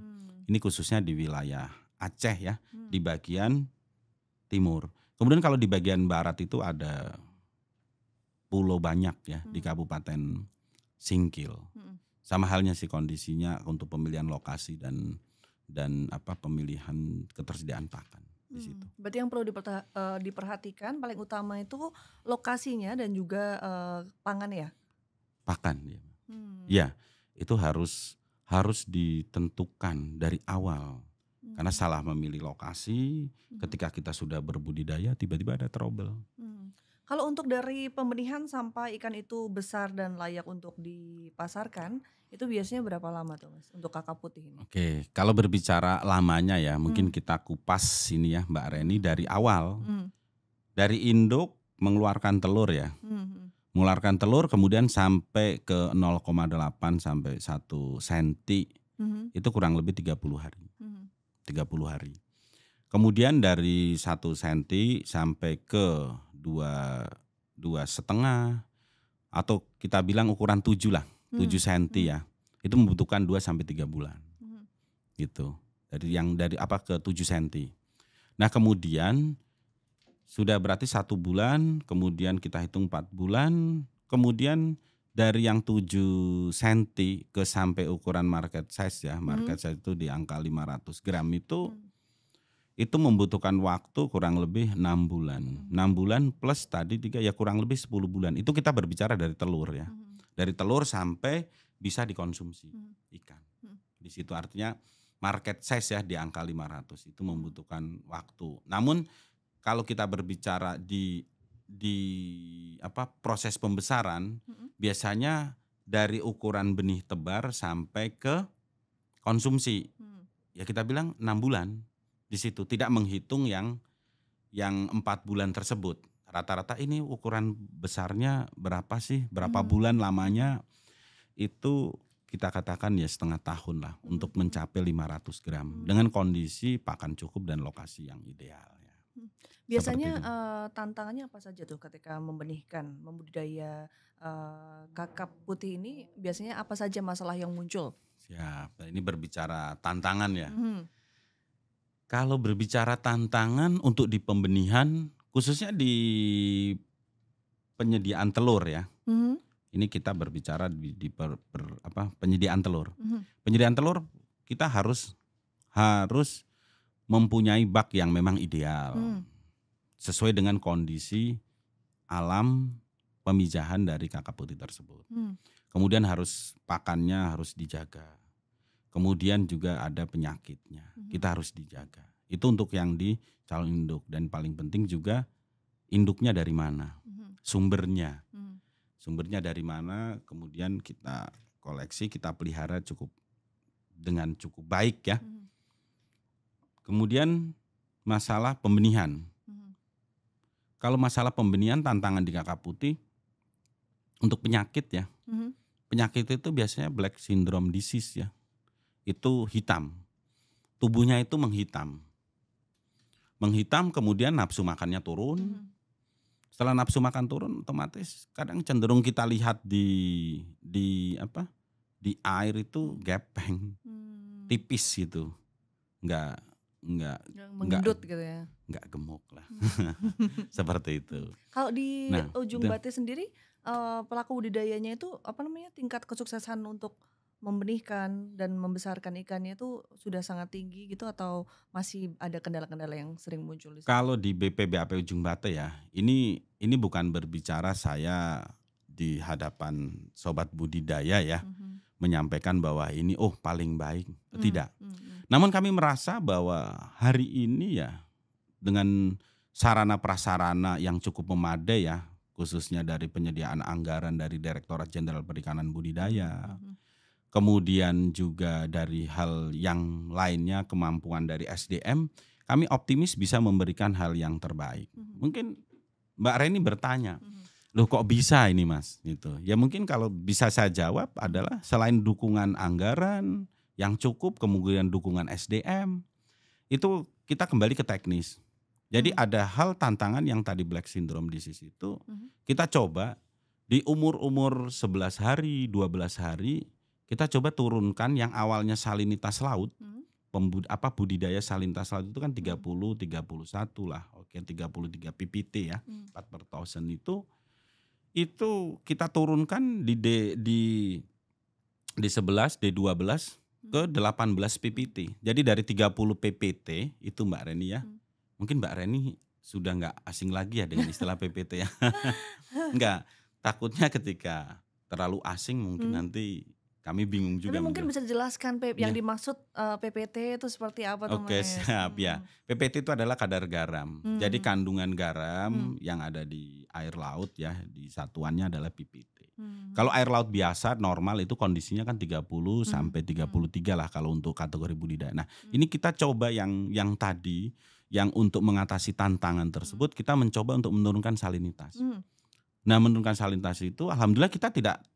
Ini khususnya di wilayah Aceh ya, di bagian timur. Kemudian kalau di bagian barat itu ada pulau banyak ya di Kabupaten Singkil. Sama halnya sih kondisinya untuk pemilihan lokasi dan pemilihan ketersediaan pakan. di situ. Berarti yang perlu diperhatikan paling utama itu lokasinya dan juga pangan ya? Pakan ya. Hmm. Ya, itu harus ditentukan dari awal. Karena salah memilih lokasi, ketika kita sudah berbudidaya tiba-tiba ada trouble. Kalau untuk dari pembenihan sampai ikan itu besar dan layak untuk dipasarkan, itu biasanya berapa lama tuh Mas untuk kakap putih ini? Oke, kalau berbicara lamanya ya, mungkin kita kupas ini ya Mbak Reni dari awal. Dari induk mengeluarkan telur ya. Mengeluarkan telur kemudian sampai ke 0,8 sampai 1 senti. Itu kurang lebih 30 hari. 30 hari. Kemudian dari 1 senti sampai ke 2,5 atau kita bilang ukuran 7 lah, 7 senti ya. Itu membutuhkan 2 sampai 3 bulan. Gitu. Dari ke 7 senti. Nah, kemudian sudah berarti 1 bulan, kemudian kita hitung 4 bulan, kemudian dari yang 7 senti ke sampai ukuran market size ya, market size itu di angka 500 gram itu membutuhkan waktu kurang lebih 6 bulan. 6 bulan plus tadi 3 ya kurang lebih 10 bulan. Itu kita berbicara dari telur ya. Dari telur sampai bisa dikonsumsi ikan. Di situ artinya market size ya di angka 500 itu membutuhkan waktu. Namun kalau kita berbicara di proses pembesaran, biasanya dari ukuran benih tebar sampai ke konsumsi. Ya kita bilang 6 bulan di situ, tidak menghitung yang 4 bulan tersebut. Rata-rata ini ukuran besarnya berapa sih? Berapa bulan lamanya? Itu kita katakan ya setengah tahun lah untuk mencapai 500 gram dengan kondisi pakan cukup dan lokasi yang ideal. Biasanya tantangannya apa saja tuh ketika membudidaya kakap putih ini, biasanya apa saja masalah yang muncul? Siap, ini berbicara tantangan ya. Kalau berbicara tantangan untuk di pembenihan, khususnya di penyediaan telur ya. Ini kita berbicara di penyediaan telur. Penyediaan telur kita harus mempunyai bak yang memang ideal. Sesuai dengan kondisi alam pemijahan dari kakap putih tersebut. Kemudian pakannya harus dijaga. Kemudian juga ada penyakitnya, kita harus dijaga. Itu untuk yang di calon induk, dan paling penting juga induknya dari mana, sumbernya dari mana, kemudian kita koleksi, kita pelihara dengan cukup baik ya. Kemudian masalah pembenihan. Kalau masalah pembenihan tantangan di kakap putih untuk penyakit ya, penyakit itu biasanya black syndrome disease ya. Itu hitam, tubuhnya itu menghitam, kemudian nafsu makannya turun. Setelah nafsu makan turun, otomatis kadang cenderung kita lihat di air itu gepeng, tipis gitu, nggak menggendut gitu ya, nggak gemuk lah, seperti itu. Kalau di Ujung Batu sendiri, pelaku budidayanya itu tingkat kesuksesan untuk membenihkan dan membesarkan ikannya itu sudah sangat tinggi gitu, atau masih ada kendala-kendala yang sering muncul di sana? Kalau di BPBAP Ujung Batu ya, ini bukan berbicara saya di hadapan sobat budidaya ya, menyampaikan bahwa ini paling baik, tidak. Namun kami merasa bahwa hari ini ya dengan sarana prasarana yang cukup memadai ya, khususnya dari penyediaan anggaran dari Direktorat Jenderal Perikanan Budidaya, kemudian juga dari hal yang lainnya, kemampuan dari SDM, kami optimis bisa memberikan hal yang terbaik. Mungkin Mbak Reni bertanya, loh kok bisa ini Mas? Gitu. Ya mungkin kalau bisa saya jawab adalah selain dukungan anggaran yang cukup, kemudian dukungan SDM, itu kita kembali ke teknis. Jadi ada hal tantangan yang tadi black syndrome disease itu, kita coba di umur 11 hari, 12 hari, kita coba turunkan yang awalnya salinitas laut, budidaya salinitas laut itu kan 30, 31 lah, 33 ppt ya, 4 per thousand itu kita turunkan di 11, D12 ke 18 ppt. Jadi dari 30 ppt itu Mbak Reni ya, mungkin Mbak Reni sudah nggak asing lagi ya dengan istilah PPT ya. Enggak, takutnya ketika terlalu asing mungkin Hmm. nanti kami bingung Tapi juga mungkin bisa dijelaskan yang Ya, dimaksud PPT itu seperti apa tuh oke Mas? siap ya. PPT itu adalah kadar garam. Jadi Hmm. kandungan Hmm. garam yang ada di air laut ya, di satuannya adalah PPT. Kalau Hmm. air laut biasa normal itu kondisinya kan 30 Hmm. sampai 33 lah kalau untuk kategori budidaya. Nah, Hmm. ini kita coba yang tadi yang untuk mengatasi tantangan tersebut kita mencoba untuk menurunkan salinitas. Hmm. Nah, menurunkan salinitas itu alhamdulillah kita tidak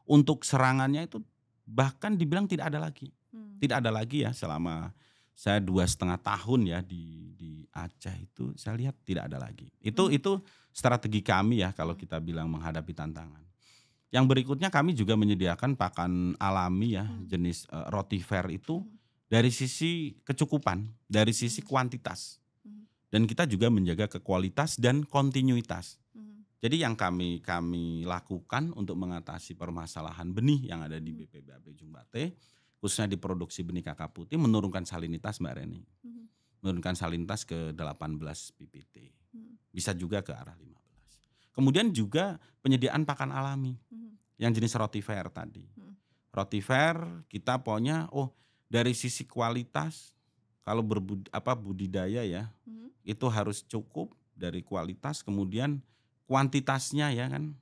untuk serangannya itu bahkan dibilang tidak ada lagi. Hmm. Tidak ada lagi ya selama saya 2,5 tahun ya di Aceh itu saya lihat tidak ada lagi. Itu strategi kami ya kalau kita bilang menghadapi tantangan. Yang berikutnya kami juga menyediakan pakan alami ya jenis rotifer itu dari sisi kecukupan, dari sisi kuantitas. Dan kita juga menjaga kualitas dan kontinuitas. Jadi yang kami lakukan untuk mengatasi permasalahan benih yang ada di BPBAP Ujung Bate, khususnya di produksi benih kakap putih, menurunkan salinitas Mbak Reni. Menurunkan salinitas ke 18 PPT. Bisa juga ke arah 15. Kemudian juga penyediaan pakan alami yang jenis rotifer tadi. Rotifer kita punya dari sisi kualitas kalau budidaya ya, itu harus cukup dari kualitas, kemudian kuantitasnya ya kan,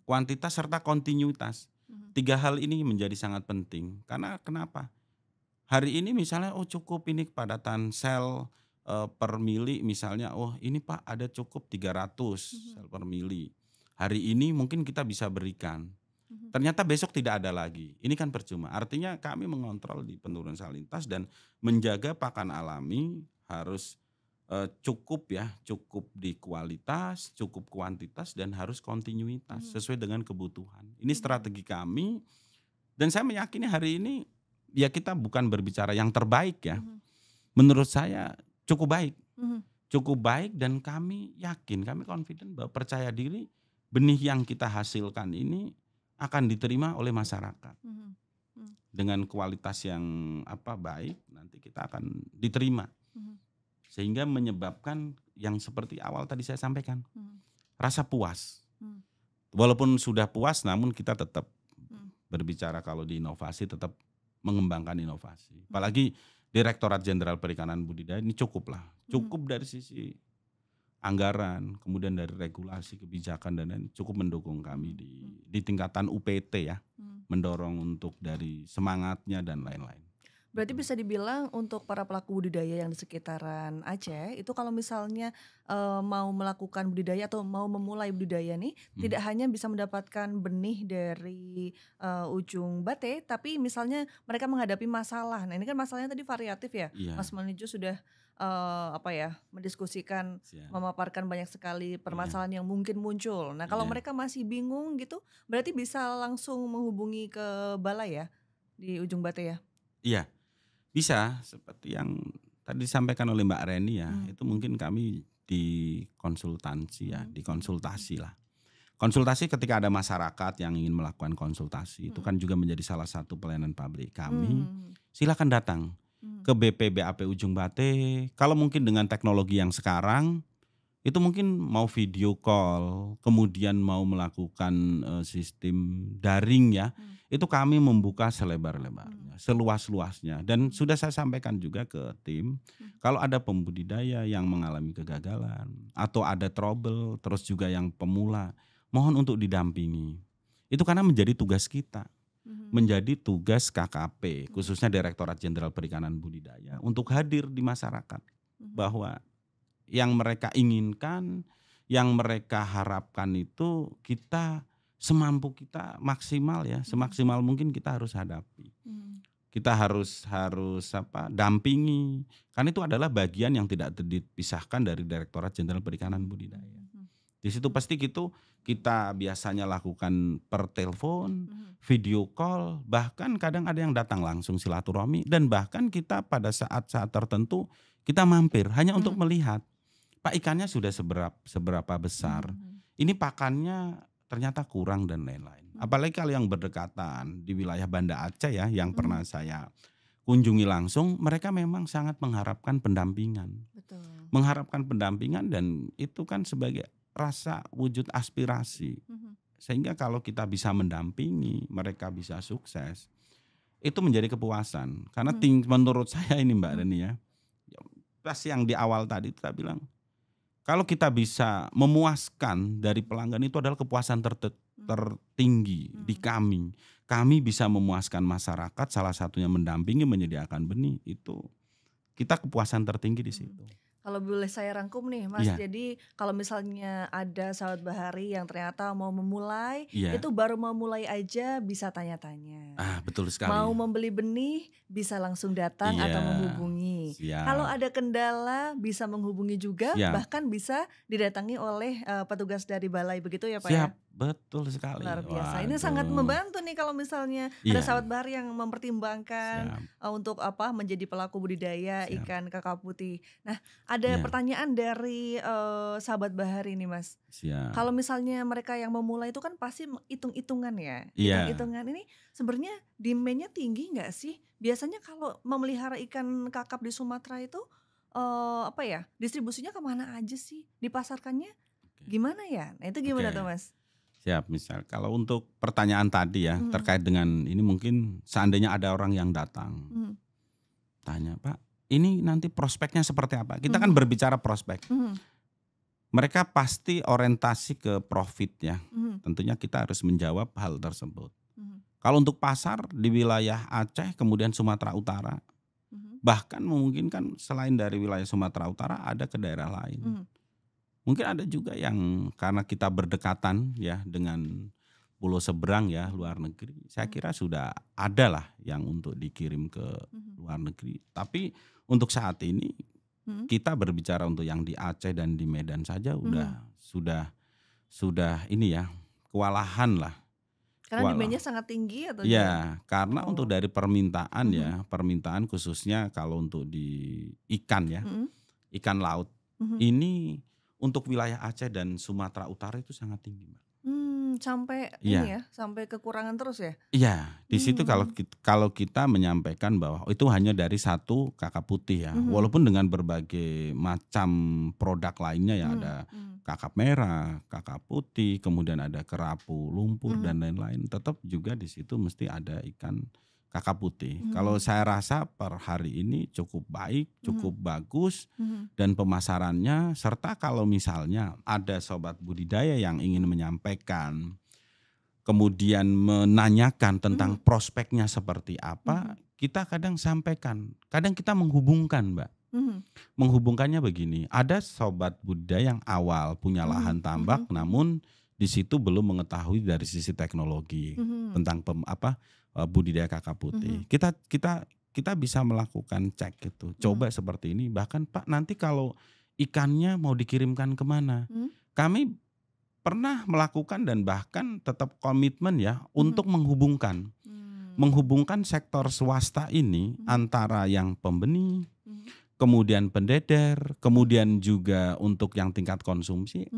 kuantitas serta kontinuitas. 3 hal ini menjadi sangat penting. Karena kenapa? Hari ini misalnya cukup ini kepadatan sel per mili misalnya, ini Pak ada cukup 300 sel per mili. Hari ini mungkin kita bisa berikan. Ternyata besok tidak ada lagi. Ini kan percuma. Artinya kami mengontrol di penurunan salinitas dan menjaga pakan alami harus cukup ya, cukup di kualitas, cukup kuantitas dan harus kontinuitas sesuai dengan kebutuhan. Ini strategi kami dan saya meyakini hari ini ya kita bukan berbicara yang terbaik ya. Menurut saya cukup baik. Cukup baik dan kami yakin, kami confident bahwa percaya diri benih yang kita hasilkan ini akan diterima oleh masyarakat. Dengan kualitas yang baik nanti kita akan diterima. Sehingga menyebabkan yang seperti awal tadi saya sampaikan, rasa puas. Walaupun sudah puas namun kita tetap berbicara kalau di inovasi tetap mengembangkan inovasi. Apalagi Direktorat Jenderal Perikanan Budidaya ini cukup dari sisi anggaran, kemudian dari regulasi, kebijakan dan lain cukup mendukung kami di tingkatan UPT ya, mendorong untuk dari semangatnya dan lain-lain. Berarti bisa dibilang untuk para pelaku budidaya yang di sekitaran Aceh itu kalau misalnya mau melakukan budidaya atau mau memulai budidaya nih tidak hanya bisa mendapatkan benih dari Ujung Bate, tapi misalnya mereka menghadapi masalah. Nah ini kan masalahnya tadi variatif ya, Iya. Mas Manijo sudah mendiskusikan, memaparkan banyak sekali permasalahan yang mungkin muncul. Nah kalau mereka masih bingung gitu, berarti bisa langsung menghubungi ke balai ya di Ujung Bate ya? Iya. Bisa, seperti yang tadi disampaikan oleh Mbak Reni ya, itu mungkin kami dikonsultasi lah. Konsultasi ketika ada masyarakat yang ingin melakukan konsultasi, itu kan juga menjadi salah satu pelayanan pabrik kami. Silakan datang ke BPBAP Ujung Bate. Kalau mungkin dengan teknologi yang sekarang, itu mungkin mau video call, kemudian mau melakukan sistem daring ya, itu kami membuka selebar-lebarnya, seluas-luasnya. Dan sudah saya sampaikan juga ke tim, kalau ada pembudidaya yang mengalami kegagalan atau ada trouble, terus juga yang pemula, mohon untuk didampingi. Itu karena menjadi tugas kita, menjadi tugas KKP, khususnya Direktorat Jenderal Perikanan Budidaya, untuk hadir di masyarakat, bahwa yang mereka inginkan, yang mereka harapkan itu kita semampu kita maksimal ya, semaksimal mungkin kita harus hadapi. Kita harus dampingi. Kan itu adalah bagian yang tidak dipisahkan dari Direktorat Jenderal Perikanan Budidaya. Di situ pasti kita biasanya lakukan per telepon, video call, bahkan kadang ada yang datang langsung silaturahmi dan bahkan kita pada saat-saat tertentu kita mampir hanya untuk melihat. Pak ikannya sudah seberapa besar, ini pakannya ternyata kurang dan lain-lain. Apalagi kalau yang berdekatan di wilayah Banda Aceh ya, yang pernah saya kunjungi langsung, mereka memang sangat mengharapkan pendampingan. Betul. mengharapkan pendampingan, dan itu kan sebagai rasa wujud aspirasi. Sehingga kalau kita bisa mendampingi, mereka bisa sukses, itu menjadi kepuasan. Karena menurut saya ini Mbak Reni ya, pas yang di awal tadi kita bilang, kalau kita bisa memuaskan dari pelanggan, itu adalah kepuasan tertinggi di kami. Kami bisa memuaskan masyarakat, salah satunya mendampingi, menyediakan benih, itu kita kepuasan tertinggi di situ. Kalau boleh saya rangkum nih Mas, Iya. jadi kalau misalnya ada sahabat bahari yang ternyata mau memulai, Iya. itu baru mau mulai aja bisa tanya-tanya. Betul sekali. Mau membeli benih bisa langsung datang atau Iya, menghubungi. siap. Kalau ada kendala bisa menghubungi juga, Siap. bahkan bisa didatangi oleh petugas dari balai, begitu ya Pak ya? Siap, betul sekali. Luar biasa. Ini sangat Waduh. membantu nih kalau misalnya ada Iya. sahabat bahari yang mempertimbangkan Siap. untuk menjadi pelaku budidaya Siap. ikan kakap putih. Nah, ada Iya. pertanyaan dari sahabat bahari nih Mas. Siap. Kalau misalnya mereka yang memulai itu kan pasti hitung-hitungan ya. Iya. Hitung-hitungan ini sebenarnya demand-nya tinggi nggak sih? Biasanya kalau memelihara ikan kakap di Sumatera itu distribusinya kemana aja sih? Dipasarkannya gimana ya? Nah itu gimana tuh Mas? Siap. Misal kalau untuk pertanyaan tadi ya, terkait dengan ini, mungkin seandainya ada orang yang datang tanya, Pak, ini nanti prospeknya seperti apa? Kita kan berbicara prospek. Mereka pasti orientasi ke profit ya. Tentunya kita harus menjawab hal tersebut. Kalau untuk pasar di wilayah Aceh, kemudian Sumatera Utara, bahkan memungkinkan selain dari wilayah Sumatera Utara ada ke daerah lain. Mungkin ada juga yang karena kita berdekatan ya dengan pulau seberang ya, luar negeri. Saya kira sudah ada lah yang untuk dikirim ke luar negeri. Tapi untuk saat ini kita berbicara untuk yang di Aceh dan di Medan saja sudah ini ya, kewalahan lah. Karena demand-nya sangat tinggi atau ya, karena untuk dari permintaan ya, permintaan khususnya kalau untuk di ikan ya, ikan laut ini untuk wilayah Aceh dan Sumatera Utara itu sangat tinggi, Mbak. Sampai ini ya, sampai kekurangan terus ya? Iya, di situ kalau kita menyampaikan bahwa itu hanya dari satu kakap putih ya, walaupun dengan berbagai macam produk lainnya ya, ada kakap merah, kakap putih, kemudian ada kerapu, lumpur dan lain-lain, tetap juga di situ mesti ada ikan kakap putih. Kalau saya rasa per hari ini cukup baik, cukup bagus, dan pemasarannya, serta kalau misalnya ada sobat budidaya yang ingin menyampaikan, kemudian menanyakan tentang prospeknya seperti apa, kita kadang sampaikan, kadang kita menghubungkan, Mbak. Menghubungkannya begini, ada sobat budidaya yang awal punya lahan tambak, namun di situ belum mengetahui dari sisi teknologi tentang budidaya kakap putih. Kita bisa melakukan cek gitu, coba seperti ini. Bahkan Pak, nanti kalau ikannya mau dikirimkan kemana? Kami pernah melakukan dan bahkan tetap komitmen ya untuk menghubungkan sektor swasta ini antara yang pembenih, kemudian pendeder, kemudian juga untuk yang tingkat konsumsi.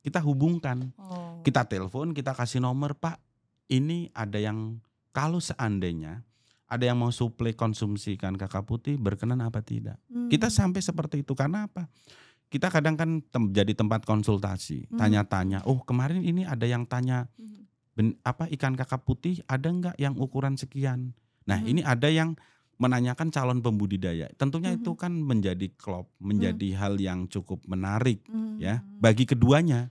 Kita hubungkan, kita telepon, kita kasih nomor, Pak, ini ada yang, kalau seandainya ada yang mau suplai konsumsi ikan kakap putih, berkenan apa tidak. Kita sampai seperti itu, karena apa? Kita kadang kan jadi tempat konsultasi, tanya-tanya, kemarin ini ada yang tanya, ikan kakap putih ada enggak yang ukuran sekian. Nah ini ada yang menanyakan calon pembudidaya. Tentunya itu kan menjadi menjadi hal yang cukup menarik ya bagi keduanya.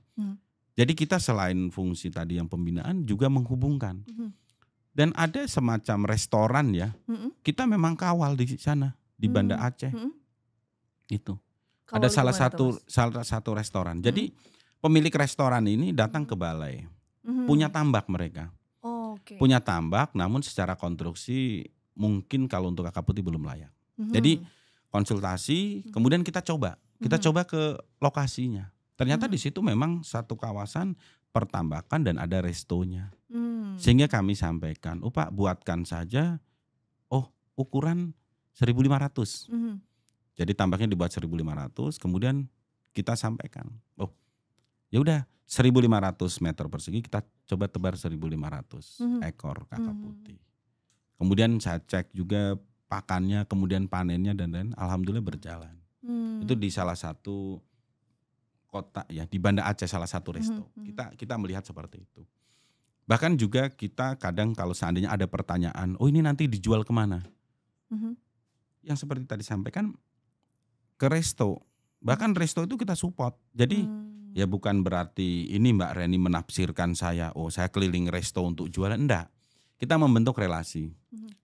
Jadi kita selain fungsi tadi yang pembinaan juga menghubungkan. Dan ada semacam restoran ya. Kita memang kawal di sana di Banda Aceh. Itu. Ada salah satu restoran. Jadi pemilik restoran ini datang ke balai. Punya tambak mereka. Punya tambak, namun secara konstruksi mungkin kalau untuk kakap putih belum layak. Jadi konsultasi, kemudian kita coba ke lokasinya. Ternyata di situ memang satu kawasan pertambakan dan ada restonya. Sehingga kami sampaikan, Pak, buatkan saja ukuran 1.500. Jadi tambaknya dibuat 1.500, kemudian kita sampaikan, ya udah 1.500 meter persegi kita coba tebar 1.500 ekor kakap putih. Kemudian saya cek juga pakannya, kemudian panennya dan lain-lain, alhamdulillah berjalan. Itu di salah satu kota ya, di Banda Aceh salah satu resto. Kita melihat seperti itu. Bahkan juga kita kadang kalau seandainya ada pertanyaan, oh ini nanti dijual kemana? Yang seperti tadi sampaikan ke resto. Bahkan resto itu kita support. Jadi ya bukan berarti ini Mbak Reni menafsirkan saya, oh saya keliling resto untuk jualan, enggak. Kita membentuk relasi.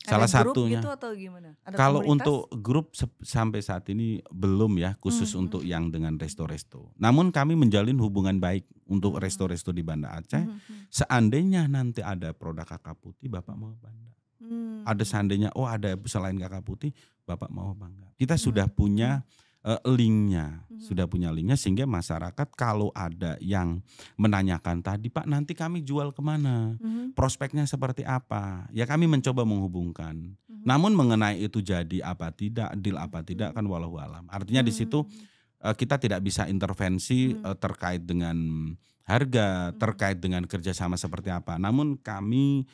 Salah Ada grup satunya gitu atau gimana? Ada kalau komunitas? untuk grup sampai saat ini belum ya, khusus untuk yang dengan resto-resto. Namun kami menjalin hubungan baik untuk resto-resto di Banda Aceh. Seandainya nanti ada produk kakak putih, Bapak mau bangga. Ada seandainya ada selain kakak putih, Bapak mau bangga. Kita sudah punya linknya, sehingga masyarakat kalau ada yang menanyakan tadi, Pak nanti kami jual kemana, prospeknya seperti apa, ya kami mencoba menghubungkan. Namun mengenai itu jadi apa tidak, deal apa tidak kan walau alam. Artinya di situ kita tidak bisa intervensi terkait dengan harga, terkait dengan kerjasama seperti apa. Namun kami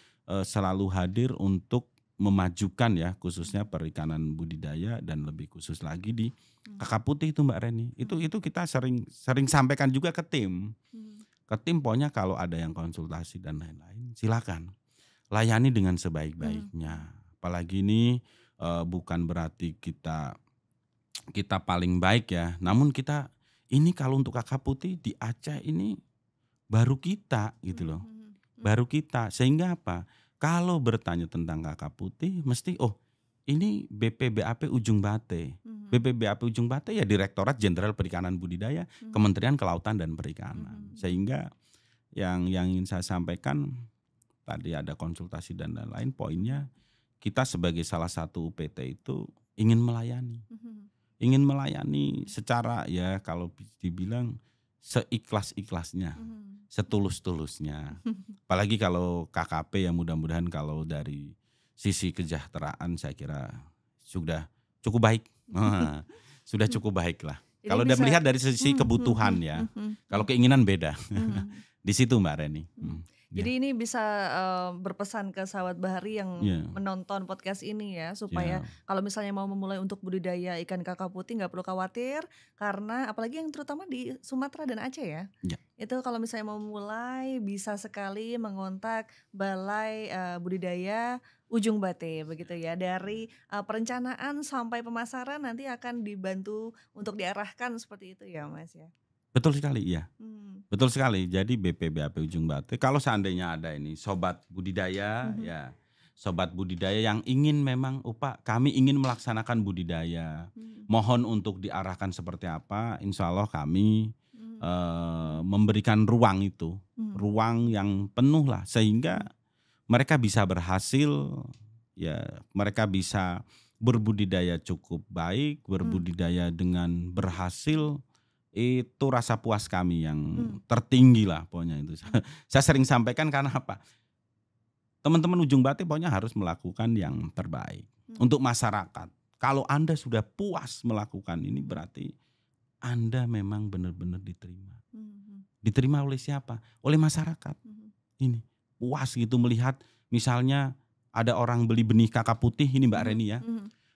selalu hadir untuk memajukan ya khususnya perikanan budidaya dan lebih khusus lagi di kakap putih itu Mbak Reni. Itu kita sering sampaikan juga ke tim. Ke tim pokoknya kalau ada yang konsultasi dan lain-lain silakan. Layani dengan sebaik-baiknya. Apalagi ini bukan berarti kita paling baik ya. Namun kita ini kalau untuk kakap putih di Aceh ini baru kita gitu loh. Baru kita. Sehingga apa? Kalau bertanya tentang kakap putih mesti ini BPBAP Ujung Bate. BPBAP Ujung Bate ya Direktorat Jenderal Perikanan Budidaya, Kementerian Kelautan dan Perikanan. Sehingga yang ingin saya sampaikan tadi ada konsultasi dan lain-lain, poinnya kita sebagai salah satu UPT itu ingin melayani. Ingin melayani secara ya kalau dibilang seikhlas-ikhlasnya, setulus-tulusnya. Apalagi kalau KKP ya mudah-mudahan kalau dari sisi kesejahteraan saya kira sudah cukup baik. Sudah cukup baik lah. Kalau udah melihat dari sisi kebutuhan ya. Kalau keinginan beda. Di situ Mbak Reni. Jadi ini bisa berpesan ke sahabat bahari yang menonton podcast ini ya, supaya kalau misalnya mau memulai untuk budidaya ikan kakap putih nggak perlu khawatir, karena apalagi yang terutama di Sumatera dan Aceh ya. Itu kalau misalnya mau mulai bisa sekali mengontak Balai Budidaya Ujung Bate begitu ya. Dari perencanaan sampai pemasaran nanti akan dibantu untuk diarahkan seperti itu ya Mas ya. Betul sekali, iya. Betul sekali. Jadi BPBAP Ujung Bate kalau seandainya ada ini sobat budidaya ya, sobat budidaya yang ingin memang Pak kami ingin melaksanakan budidaya, mohon untuk diarahkan seperti apa, insya Allah kami memberikan ruang itu, ruang yang penuh lah sehingga mereka bisa berhasil ya, mereka bisa berbudidaya cukup baik, berbudidaya dengan berhasil. Itu rasa puas kami yang tertinggi lah pokoknya itu. Saya sering sampaikan karena apa? Teman-teman Ujung Bate pokoknya harus melakukan yang terbaik untuk masyarakat. Kalau Anda sudah puas melakukan ini berarti Anda memang benar-benar diterima. Diterima oleh siapa? Oleh masyarakat. Ini puas gitu melihat misalnya ada orang beli benih kakap putih ini Mbak Reni ya.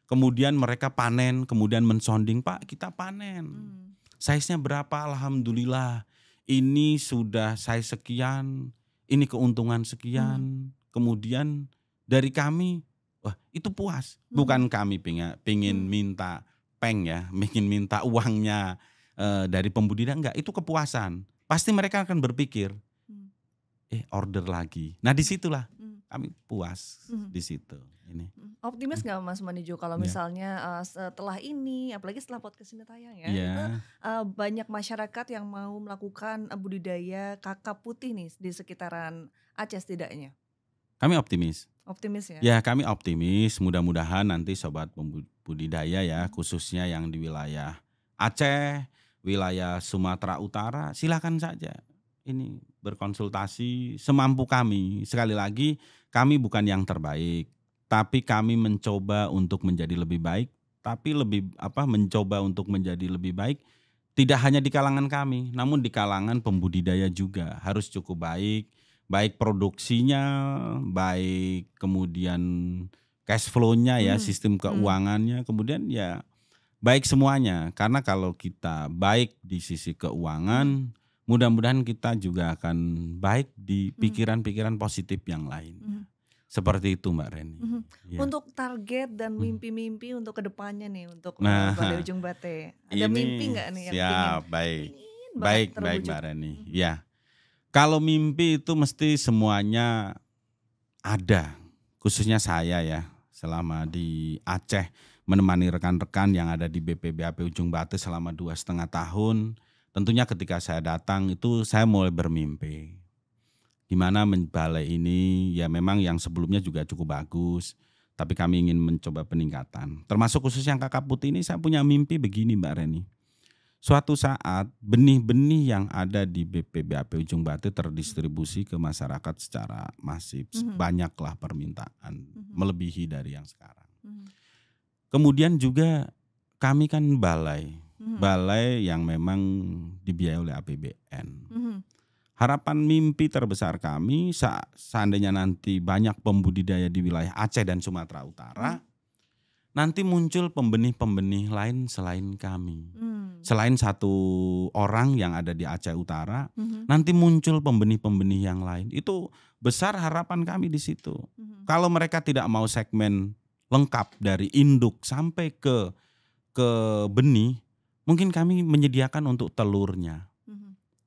Kemudian mereka panen, kemudian mensonding, Pak kita panen. Size-nya berapa? Alhamdulillah. Ini sudah size sekian, ini keuntungan sekian. Kemudian dari kami, wah itu puas. Bukan kami pingin minta ingin minta uangnya dari pembudidaya, enggak. Itu kepuasan. Pasti mereka akan berpikir, order lagi. Nah disitulah kami puas di situ. Ini. Optimis nggak Mas Manijo kalau misalnya setelah ini, apalagi setelah podcast ini tayang ya, itu banyak masyarakat yang mau melakukan budidaya kakap putih nih di sekitaran Aceh setidaknya? Kami optimis. Optimis ya? Ya kami optimis, mudah-mudahan nanti sobat budidaya ya khususnya yang di wilayah Aceh, wilayah Sumatera Utara silakan saja ini berkonsultasi semampu kami. Sekali lagi kami bukan yang terbaik. Tapi kami mencoba untuk menjadi lebih baik, tapi mencoba untuk menjadi lebih baik tidak hanya di kalangan kami, namun di kalangan pembudidaya juga harus cukup baik, baik produksinya, baik kemudian cash flow-nya ya, sistem keuangannya, kemudian ya baik semuanya. Karena kalau kita baik di sisi keuangan, mudah-mudahan kita juga akan baik di pikiran-pikiran positif yang lain. Seperti itu Mbak Reni. Ya. Untuk target dan mimpi-mimpi untuk kedepannya nih untuk Nah, Balai Ujung Bate. Ada ini mimpi nggak nih yang siap, pingin baik terwujud? Mbak Reni. Ya, kalau mimpi itu mesti semuanya ada, khususnya saya ya, selama di Aceh menemani rekan-rekan yang ada di BPBAP Ujung Bate selama 2,5 tahun. Tentunya ketika saya datang itu saya mulai bermimpi. Gimana balai ini ya memang yang sebelumnya juga cukup bagus, tapi kami ingin mencoba peningkatan. Termasuk khusus yang Kakak Putih ini saya punya mimpi begini Mbak Reni. Suatu saat benih-benih yang ada di BPBAP Ujung Bate terdistribusi ke masyarakat secara masif. Banyaklah permintaan, melebihi dari yang sekarang. Kemudian juga kami kan balai yang memang dibiayai oleh APBN. Harapan mimpi terbesar kami seandainya nanti banyak pembudidaya di wilayah Aceh dan Sumatera Utara, nanti muncul pembenih-pembenih lain selain kami. Selain satu orang yang ada di Aceh Utara, nanti muncul pembenih-pembenih yang lain. Itu besar harapan kami di situ. Kalau mereka tidak mau segmen lengkap dari induk sampai ke benih, mungkin kami menyediakan untuk telurnya.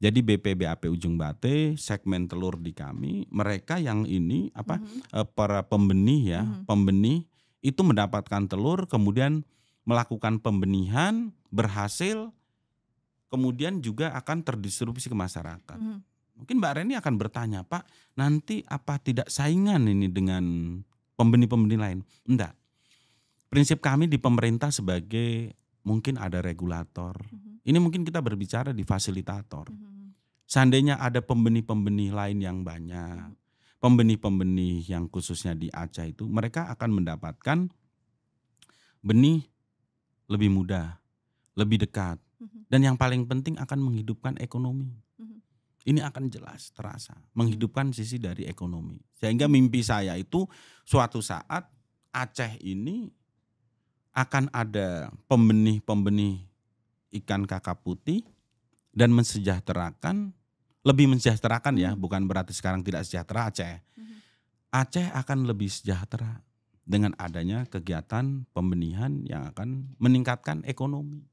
Jadi BPBAP Ujung Bate segmen telur di kami, mereka yang ini para pembenih ya, pembenih itu mendapatkan telur kemudian melakukan pembenihan berhasil kemudian juga akan terdistribusi ke masyarakat. Mungkin Mbak Reni akan bertanya, Pak, nanti apa tidak saingan ini dengan pembenih-pembenih lain? Enggak. Prinsip kami di pemerintah sebagai mungkin ada regulator. Ini mungkin kita berbicara di fasilitator. Seandainya ada pembenih-pembenih lain yang banyak, pembenih-pembenih yang khususnya di Aceh itu, mereka akan mendapatkan benih lebih mudah, lebih dekat, dan yang paling penting akan menghidupkan ekonomi. Ini akan jelas terasa, menghidupkan sisi dari ekonomi. Sehingga mimpi saya itu suatu saat Aceh ini akan ada pembenih-pembenih ikan kakap putih dan lebih mensejahterakan ya, bukan berarti sekarang tidak sejahtera Aceh. Aceh akan lebih sejahtera dengan adanya kegiatan pembenihan yang akan meningkatkan ekonomi.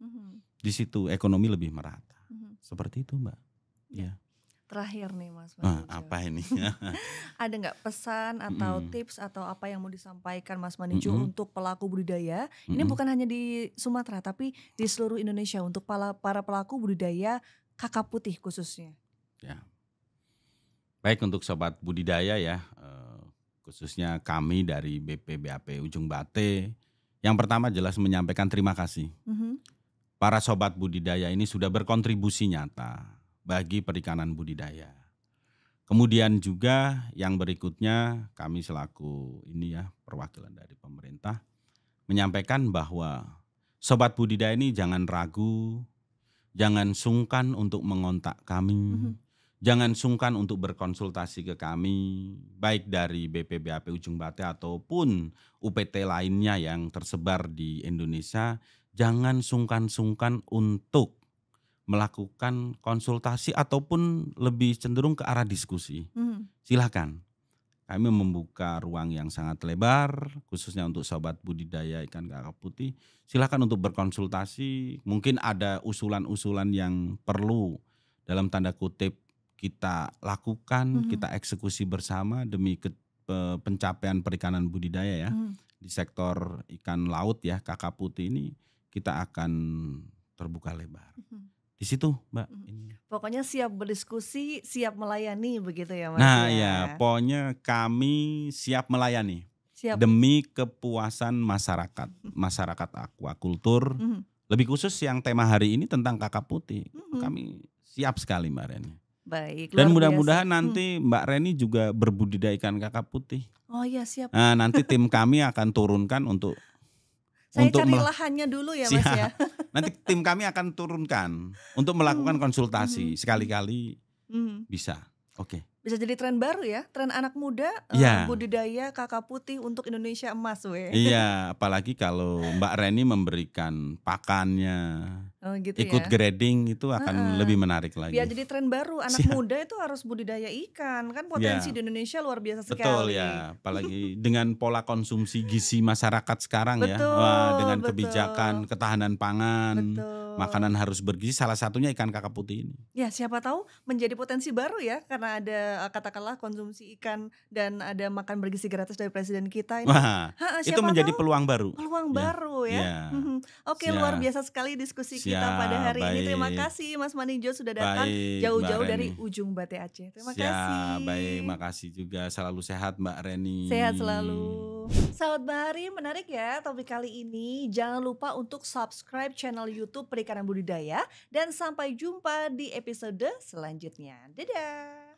Di situ ekonomi lebih merata. Seperti itu Mbak. Ya. Terakhir nih Mas Manijo. Apa ini? Ada nggak pesan atau tips atau apa yang mau disampaikan Mas Manijo untuk pelaku budidaya? Ini bukan hanya di Sumatera tapi di seluruh Indonesia untuk para pelaku budidaya kakap putih khususnya. Ya. Baik untuk sobat budidaya ya, khususnya kami dari BPBAP Ujung Bate. Yang pertama jelas menyampaikan terima kasih. Para sobat budidaya ini sudah berkontribusi nyata bagi perikanan budidaya. Kemudian juga yang berikutnya kami selaku ini ya perwakilan dari pemerintah menyampaikan bahwa sobat budidaya ini jangan ragu, jangan sungkan untuk mengontak kami, jangan sungkan untuk berkonsultasi ke kami baik dari BPBAP Ujung Bate ataupun UPT lainnya yang tersebar di Indonesia. Jangan sungkan-sungkan untuk melakukan konsultasi ataupun lebih cenderung ke arah diskusi. Silakan. Kami membuka ruang yang sangat lebar khususnya untuk sobat budidaya ikan kakap putih. Silakan untuk berkonsultasi. Mungkin ada usulan-usulan yang perlu dalam tanda kutip kita lakukan, kita eksekusi bersama demi pencapaian perikanan budidaya ya. Di sektor ikan laut ya kakap putih ini kita akan terbuka lebar. Di situ Mbak. Pokoknya siap berdiskusi, siap melayani begitu ya Mas. Nah ya, pokoknya kami siap melayani. Demi kepuasan masyarakat akuakultur. Lebih khusus yang tema hari ini tentang kakap putih. Kami siap sekali Mbak Reni. Baik. Dan mudah-mudahan nanti Mbak Reni juga berbudidaya ikan kakap putih. Oh iya siap. Nah, nanti tim kami akan turunkan untuk saya cari lahannya dulu ya Mas ya. Nanti tim kami akan turunkan untuk melakukan konsultasi sekali-kali bisa. Oke. Bisa jadi tren baru ya, tren anak muda, Iya. budidaya kakap putih untuk Indonesia emas weh. Iya, apalagi kalau Mbak Reni memberikan pakannya, Oh gitu ikut ya? grading itu akan Heeh. lebih menarik Biar lagi. jadi tren baru, anak Siap, muda itu harus budidaya ikan, kan potensi iya, di Indonesia luar biasa betul sekali. ya, apalagi dengan pola konsumsi gizi masyarakat sekarang ya. Wah, Betul dengan kebijakan betul, ketahanan pangan, betul. makanan harus bergizi, salah satunya ikan kakap putih ini. Ya siapa tahu menjadi potensi baru ya, karena ada, katakanlah konsumsi ikan dan ada makan bergizi gratis dari presiden kita ini. Wah, Heeh, itu siapa menjadi tahu peluang baru. peluang Ya, baru ya. ya, Mhm. Oke, luar siap, biasa sekali diskusi kita pada siap, hari ini. Terima baik, kasih Mas Manijo sudah datang baik Mbak jauh-jauh Reni. dari ujung Bate Aceh. Terima Siap, baik, kasih. makasih juga. Selalu sehat Mbak Reni. Sehat selalu. Sahabat Bahari, menarik ya topik kali ini. Jangan lupa untuk subscribe channel YouTube Perikanan Budidaya dan sampai jumpa di episode selanjutnya. Dadah.